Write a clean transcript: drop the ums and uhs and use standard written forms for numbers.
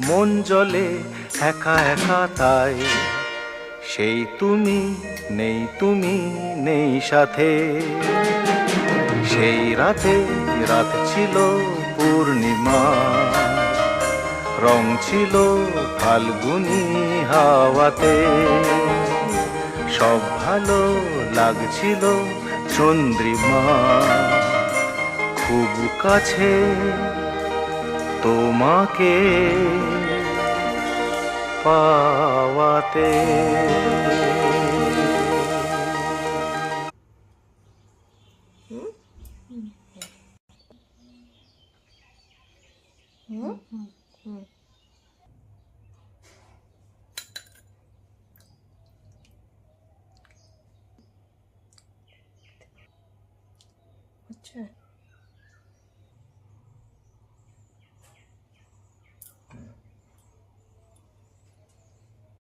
মন জ্বলে একা একা তাই, সেই তুমি নেই, তুমি নেই সাথে। সেই রাতে রাত ছিল পূর্ণিমা, রং ছিল ফাল্গুনি হাওয়াতে। সব ভালো লাগছিল চন্দ্রিমা, খুব কাছে তোমাকে পাওয়াতে। আচ্ছা